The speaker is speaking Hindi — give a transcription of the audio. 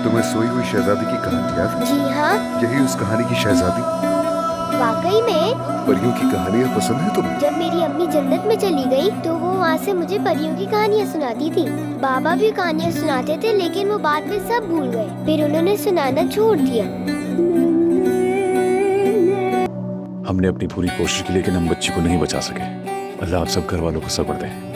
तुम्हें सोई हुई शहजादी की कहानी याद है? जी हाँ। यही उस कहानी की शहजादी। वाकई में? परियों की कहानियाँ पसंद है तुम्हें? जब मेरी अम्मी जन्नत में चली गई तो वो वहाँ से मुझे परियों की कहानियाँ सुनाती थी। बाबा भी कहानियाँ सुनाते थे, लेकिन वो बाद में सब भूल गए। फिर उन्होंने सुनाना छोड़ दिया। हमने अपनी पूरी कोशिश की, लेकिन हम बच्ची को नहीं बचा सके। अल्लाह आप सब घर वालों को सब्र दे।